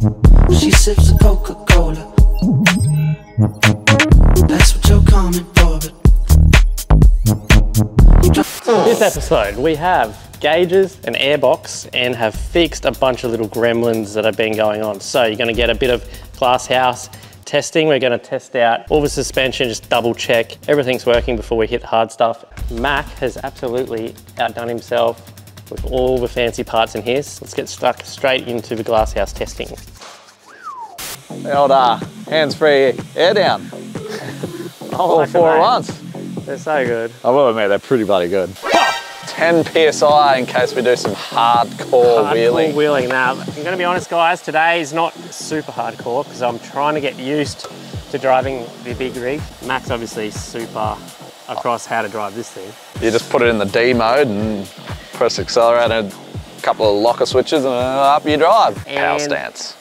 She sips a Coca-Cola. That's what you're coming for, but This episode we have gauges, an airbox, and have fixed a bunch of little gremlins that have been going on. So you're going to get a bit of Glasshouse testing. We're going to test out all the suspension, just double check everything's working before we hit the hard stuff. Mac has absolutely outdone himself with all the fancy parts in here. So let's get stuck straight into the Glasshouse testing. The old hands-free air down. All four at once. They're so good. I will admit, they're pretty bloody good. 10 PSI in case we do some hardcore wheeling. Now, I'm going to be honest guys, today is not super hardcore because I'm trying to get used to driving the big rig. Mac's obviously super across how to drive this thing. You just put it in the D mode and press the accelerator, a couple of locker switches and up you drive. Power stance.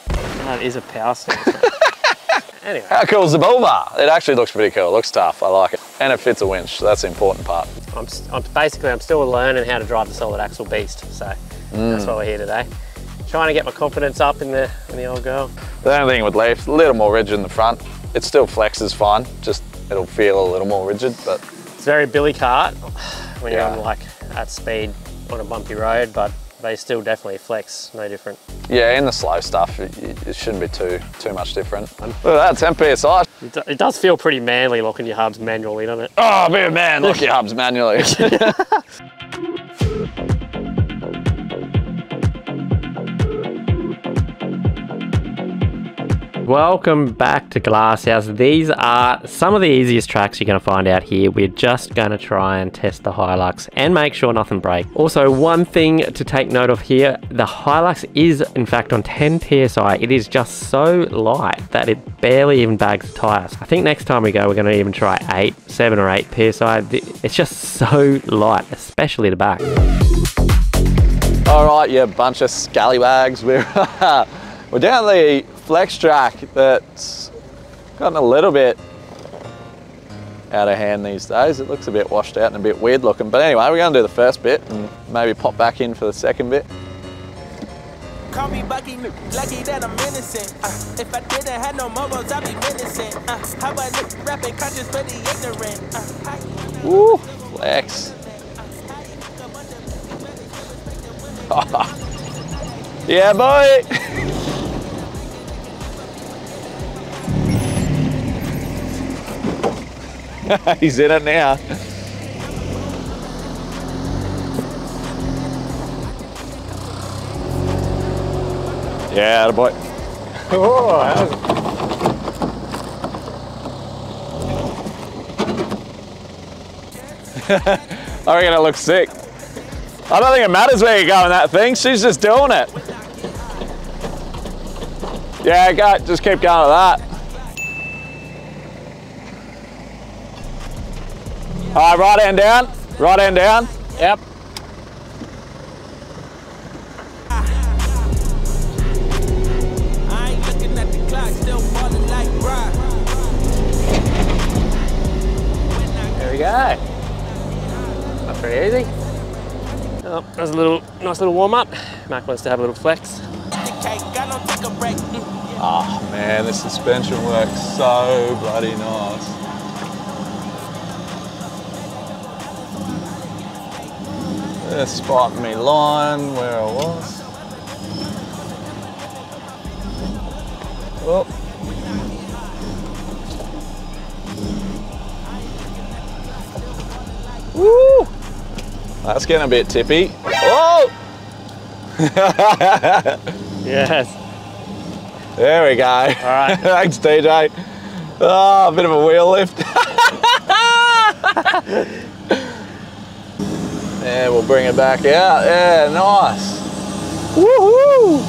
That is a power stance. Anyway. How cool is the bull bar? It actually looks pretty cool. It looks tough. I like it. And it fits a winch, so that's the important part. I'm still learning how to drive the solid axle beast, so that's why we're here today. Trying to get my confidence up in the old girl. The only thing with Leaf, a little more rigid in the front. It still flexes fine, just it'll feel a little more rigid, but. It's very billy cart when you're on like at speed on a bumpy road, but they still definitely flex, no different. Yeah, in the slow stuff, it shouldn't be too much different. Look at that, 10 PSI. It does feel pretty manly locking your hubs manually, doesn't it? Oh, be a man, lock your hubs manually. Welcome back to Glasshouse. These are some of the easiest tracks you're going to find out here. We're just going to try and test the Hilux and make sure nothing breaks. Also, one thing to take note of here, the Hilux is in fact on 10 PSI. It is just so light that it barely even bags the tires. I think next time we go, we're going to even try 7 or 8 PSI. It's just so light, especially the back. All right, you bunch of scallywags. We're down the flex track that's gotten a little bit out of hand these days. It looks a bit washed out and a bit weird looking. But anyway, we're going to do the first bit and maybe pop back in for the second bit. Call me Bucky, lucky that I'm innocent. If I didn't have no mobiles, I'd be innocent. How about this rapping conscious for the ignorant? Woo, flex. Yeah, boy. He's in it now. Yeah, boy. Oh, I reckon it looks sick. I don't think it matters where you go in that thing. She's just doing it. Yeah, just keep going with that. All right, right hand down, right hand down. Yep. I ain't looking at the clock, still falling like rock. there we go. That's pretty easy. Oh, there's a nice little warm up. Mac wants to have a little flex. Oh man, the suspension works so bloody nice. Just spotting me line where I was. Oh. Woo! That's getting a bit tippy. Oh! Yes. There we go. All right. Thanks, DJ. Oh, a bit of a wheel lift. Yeah, we'll bring it back out. Yeah, nice. Woohoo!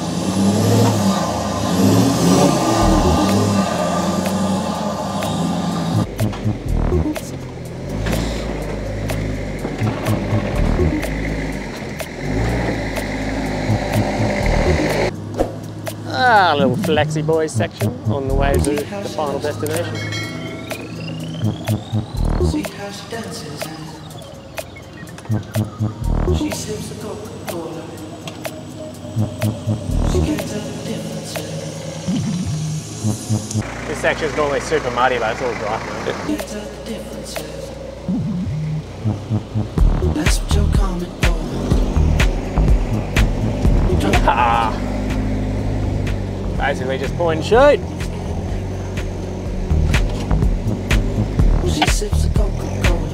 Ah, a little flexi boys section on the way to the final destination. See how she dances and she sips a Coca-Cola. She can't tell the difference. This section's normally super muddy, but it's all dry. Can't tell the differences. That's what you're coming for. Ah. Basically just point and shoot. She sips a Coca-Cola.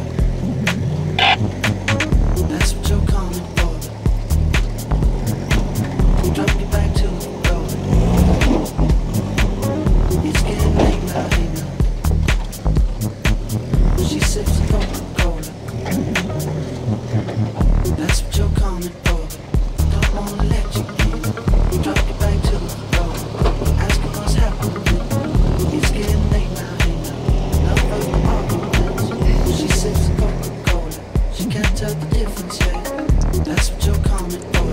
That's what you're coming for. Drop you back to the road. It's getting late now, hey now. She sips a Coca-Cola. That's what you're coming for. Don't wanna let you in. Drop you back to the road. Asking what's happening. It's getting late now, hey now. No further arguments. She sips a Coca-Cola. She can't tell the difference yet. That's what you're coming for.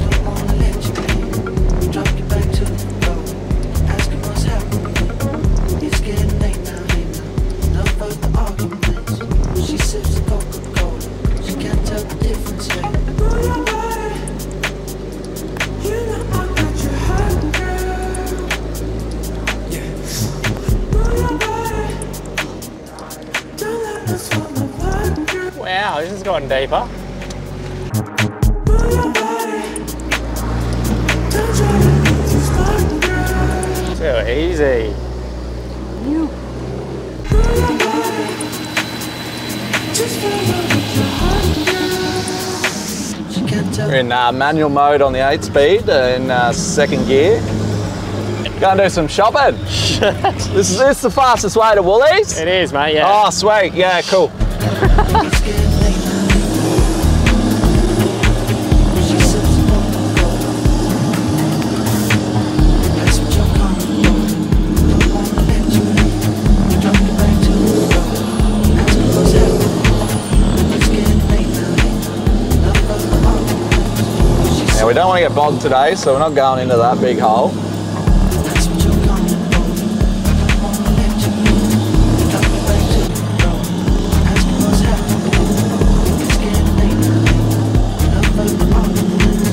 Don't wanna let you in. Drop you back to the road. Asking what's happening. It's getting late now, hey now. No further arguments. She sips a Coca-Cola. She can't tell the difference yet. Move your body. You know I got you hot, girl. Yeah. Move your body. Don't let us fall apart, girl. Wow, this has gotten deeper. Move your body. Don't try to be too smart, girl. Too easy. Move your body. Just follow with your heart, girl. She can't tell. We're in manual mode on the 8-speed in second gear. Gonna do some shopping. This is the fastest way to Woolies. It is, mate, yeah. Oh, sweet. Yeah, cool. It's getting late now. She sips a Coca-Cola. That's what you're coming for. Don't wanna let you in. Drop you back to the road. That's what's happening. It's getting late now. No further arguments. She Yeah, we don't want to get bogged today, so we're not going into that big hole. That's what you're coming for. Don't wanna let you in. Drop you back to the road. Ask what's happening. It's getting late now. No further arguments.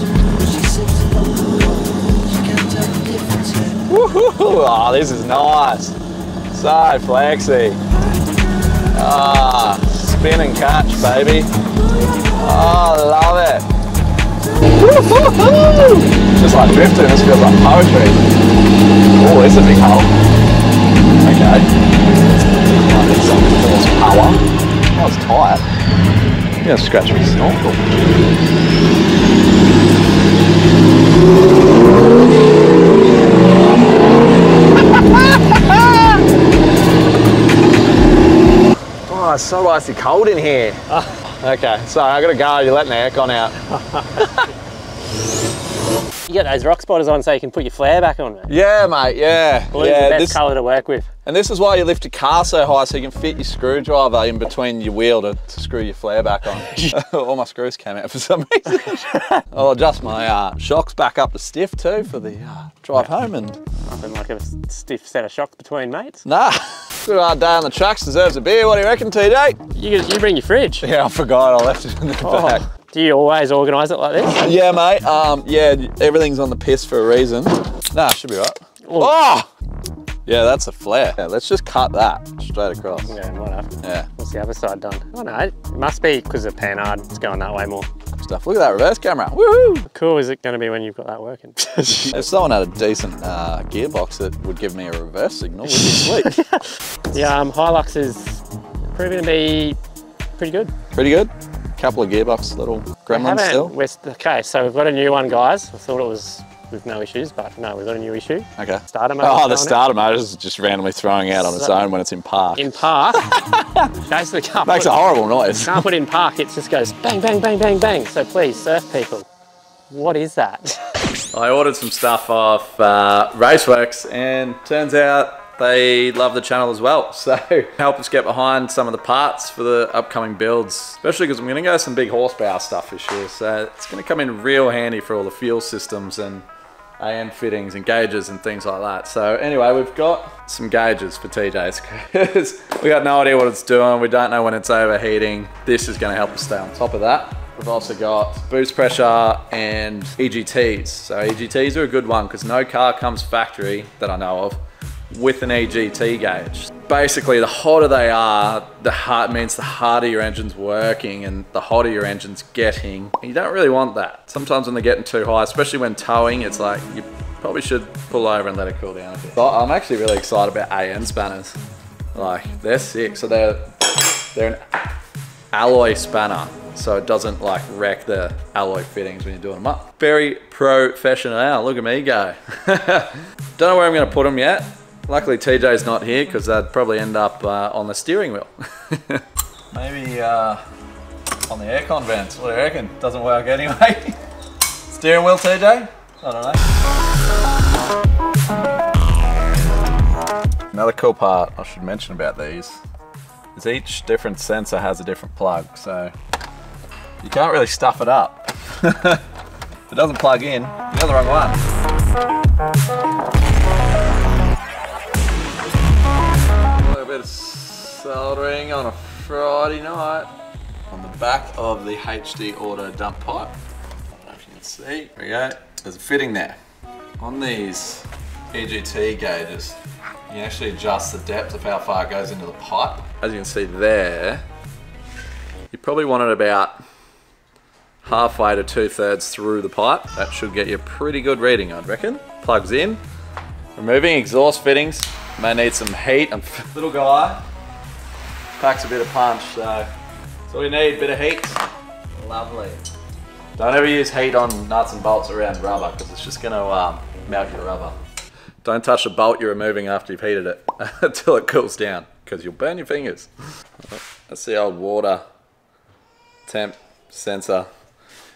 She sips a Coca-Cola. She can't tell the difference yet. Woohoo! Oh, this is nice. So flexy. Ah, spin and catch, baby. Oh, love it. Woohoo! Just like drifting, this feels like poetry. Oh, this is a big hole. Okay. I need something with more power. Oh, it's tight. I'm gonna scratch my snorkel. Oh, it's so icy cold in here. Okay, so I gotta go. You're letting the aircon out. You got those rock spotters on so you can put your flare back on, mate. Yeah, mate. Yeah. Blue's yeah. the best colour to work with. And this is why you lift your car so high, so you can fit your screwdriver in between your wheel to screw your flare back on. All my screws came out for some reason. I'll adjust my shocks back up to stiff too for the drive home. And Nothing like a stiff set of shocks between mates. nah, good hard day on the tracks deserves a beer. What do you reckon, TJ? You bring your fridge. Yeah, I forgot. I left it in the back. Do you always organise it like this? Yeah, mate. Yeah, everything's on the piss for a reason. Nah, should be right. Oh! Yeah, that's a flare. Yeah, let's just cut that straight across. Yeah, might have. Yeah. What's the other side done? Oh no, it must be because of Panhard. It's going that way more. Stuff. Look at that reverse camera. Woohoo! How cool is it going to be when you've got that working? If someone had a decent gearbox that would give me a reverse signal, would be sweet. Yeah, Hilux is proving to be pretty good. Pretty good. Couple of gearbox little gremlins still. Okay, so we've got a new one, guys. I thought it was with no issues, but no, we've got a new issue. Okay. Starter mode. Oh, the starter mode is just randomly throwing out on its own when it's in park. In park, basically can't Makes a horrible noise. Can't put it in park. It just goes bang, bang, bang, bang, bang. So please, surf people, what is that? I ordered some stuff off Raceworks, and turns out they love the channel as well. So help us get behind some of the parts for the upcoming builds, especially because I'm going to go some big horsepower stuff this year. So it's going to come in real handy for all the fuel systems and AM fittings and gauges and things like that. So anyway, we've got some gauges for TJ's because we got no idea what it's doing. We don't know when it's overheating. This is going to help us stay on top of that. We've also got boost pressure and EGTs. So EGTs are a good one because no car comes factory that I know of with an EGT gauge. Basically, the hotter they are, means the harder your engine's working and the hotter your engine's getting. You don't really want that. Sometimes when they're getting too high, especially when towing, it's like you probably should pull over and let it cool down a bit. So I'm actually really excited about AN spanners. Like, they're sick. So they're an alloy spanner, so it doesn't like wreck the alloy fittings when you're doing them up. Very professional. Look at me go. Don't know where I'm going to put them yet. Luckily TJ's not here because they'd probably end up on the steering wheel. Maybe on the aircon vents. What do you reckon? Doesn't work anyway. Steering wheel, TJ? I don't know. Another cool part I should mention about these is each different sensor has a different plug, so you can't really stuff it up. If it doesn't plug in, you got the wrong one. Bit of soldering on a Friday night on the back of the HD Auto dump pipe. I don't know if you can see. There we go. There's a fitting there. On these EGT gauges, you can actually adjust the depth of how far it goes into the pipe. As you can see there, you probably want it about halfway to 2/3 through the pipe. That should get you a pretty good reading, I'd reckon. Plugs in. Removing exhaust fittings. May need some heat. Little guy packs a bit of punch, so that's all you need, bit of heat. Lovely. Don't ever use heat on nuts and bolts around rubber because it's just going to melt your rubber. Don't touch the bolt you're removing after you've heated it until it cools down because you'll burn your fingers. That's the old water temp sensor.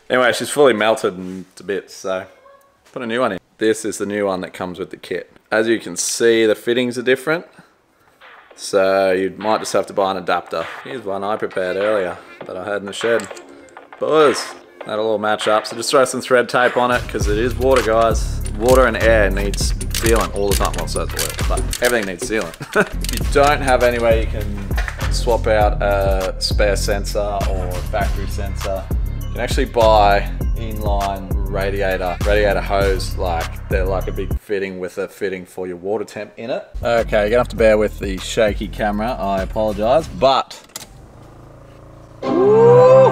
Anyway, she's fully melted into bits, so put a new one in. This is the new one that comes with the kit. As you can see, the fittings are different, so you might just have to buy an adapter. Here's one I prepared earlier that I had in the shed. Boys, that'll all match up. So just throw some thread tape on it because it is water, guys. Water and air needs sealant all the time. Well, so does oil, but everything needs sealant. If you don't have anywhere you can swap out a spare sensor or a factory sensor, you can actually buy inline radiator hose. Like, they're like a big fitting with a fitting for your water temp in it. Okay, you're gonna have to bear with the shaky camera, I apologize, but woo,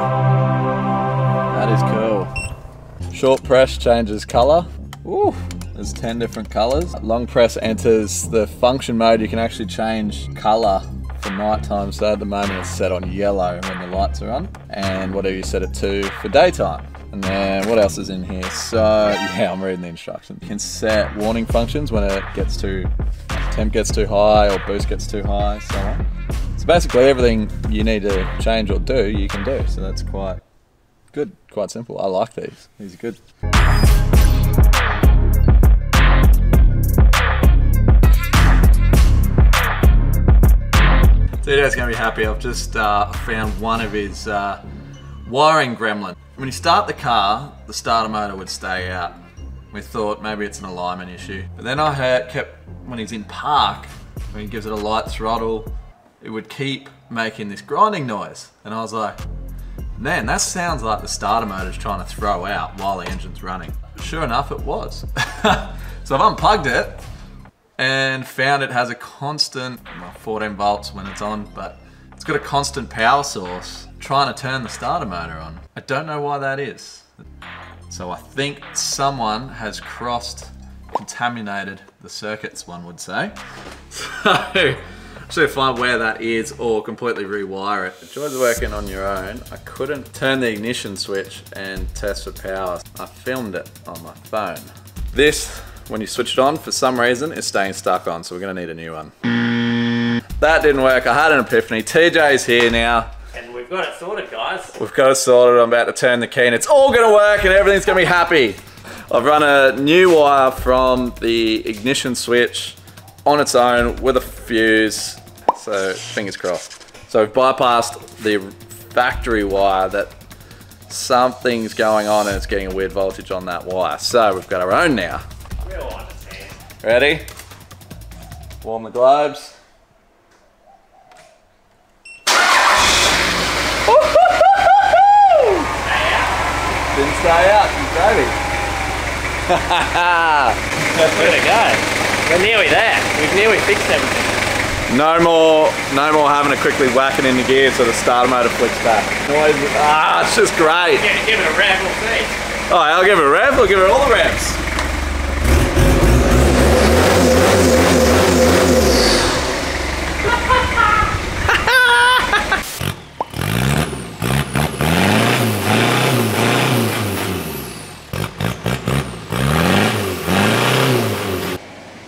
that is cool. Short press changes color. Ooh, there's 10 different colors. Long press enters the function mode. You can actually change color for nighttime, so at the moment it's set on yellow when the lights are on, and whatever you set it to for daytime. And then what else is in here? So yeah, I'm reading the instructions. You can set warning functions when it gets too, temp gets too high or boost gets too high, so on. So basically everything you need to change or do, you can do. So that's quite good, quite simple. I like these. These are good. TJ's gonna be happy. I've just found one of his wiring gremlin. When you start the car, the starter motor would stay out. We thought maybe it's an alignment issue. But then I kept, when he's in park, when he gives it a light throttle, it would keep making this grinding noise. And I was like, man, that sounds like the starter motor's trying to throw out while the engine's running. Sure enough, it was. So I've unplugged it and found it has a constant, well, 14 volts when it's on, but it's got a constant power source trying to turn the starter motor on. I don't know why that is. So I think someone has contaminated the circuits, one would say. So actually find where that is or completely rewire it. The joys of working on your own. I couldn't turn the ignition switch and test for power. I filmed it on my phone. This, when you switch it on, for some reason, is staying stuck on, so we're gonna need a new one. That didn't work. I had an epiphany. TJ's here now. And we've got it sorted, guys. We've got it sorted. I'm about to turn the key and it's all gonna work and everything's gonna be happy. I've run a new wire from the ignition switch on its own with a fuse, so fingers crossed. So we've bypassed the factory wire that something's going on and it's getting a weird voltage on that wire. So we've got our own now. We'll understand. Ready? Warm the globes. Didn't stay out, you baby. Where'd it go? We're nearly there. We've nearly fixed everything. No more having to quickly whack it into gear so the starter motor flicks back. Noise, it's just great. Yeah, give it a rev, we'll see. Oh, I'll give it a rev, I'll give it all the revs.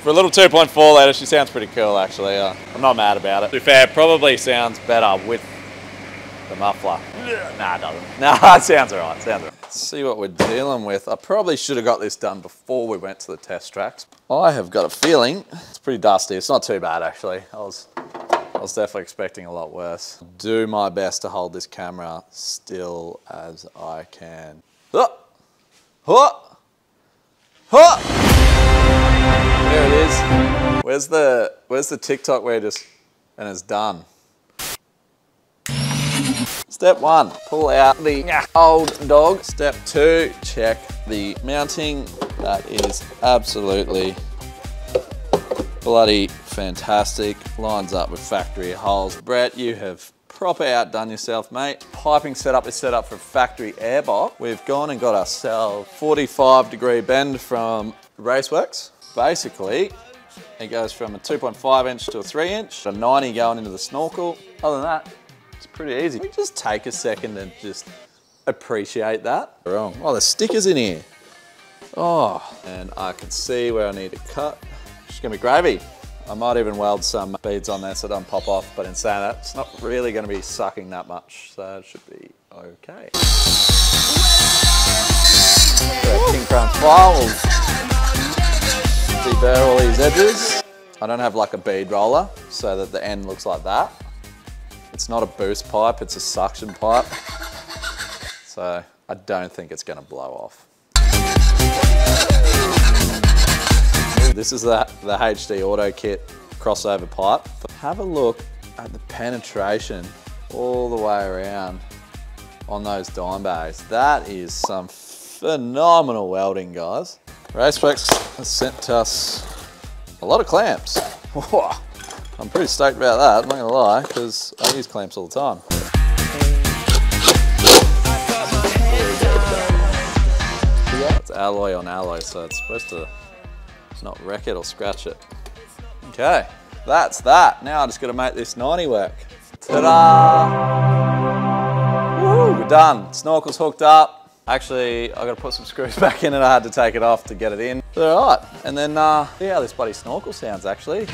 For a little 2.4 litre, she sounds pretty cool actually. I'm not mad about it. To be fair, probably sounds better with the muffler. Nah, it doesn't. Nah, it sounds alright, Let's see what we're dealing with. I probably should have got this done before we went to the test tracks. I have got a feeling it's pretty dusty. It's not too bad actually. I was definitely expecting a lot worse. Do my best to hold this camera still as I can. There it is. Where's the TikTok where and it's done? Step 1, pull out the old dog. Step 2, check the mounting. That is absolutely bloody fantastic. Lines up with factory holes. Brett, you have proper outdone yourself, mate. Piping setup is set up for factory airbox. We've gone and got ourselves 45-degree bend from Raceworks. Basically, it goes from a 2.5 inch to a 3 inch, a 90 going into the snorkel. Other than that, it's pretty easy. We just take a second and just appreciate that. Wrong. Oh, there's stickers in here. Oh, and I can see where I need to cut. It's gonna be gravy. I might even weld some beads on there so it doesn't pop off, but in saying that, it's not really gonna be sucking that much, so it should be okay. King Crown file. Deburr all these edges. I don't have like a bead roller so that the end looks like that. It's not a boost pipe, it's a suction pipe. So I don't think it's gonna blow off. This is the HD Auto Kit crossover pipe. Have a look at the penetration all the way around on those dime bags. That is some phenomenal welding, guys. Raceworks has sent us a lot of clamps. Whoa. I'm pretty stoked about that, I'm not gonna lie, because I use clamps all the time. It's alloy on alloy, so it's supposed to not wreck it or scratch it. Okay, that's that. Now I just gotta make this 90 work. Ta-da! Woo, we're done. Snorkel's hooked up. Actually, I gotta put some screws back in and I had to take it off to get it in. All right, and then see how this bloody snorkel sounds actually.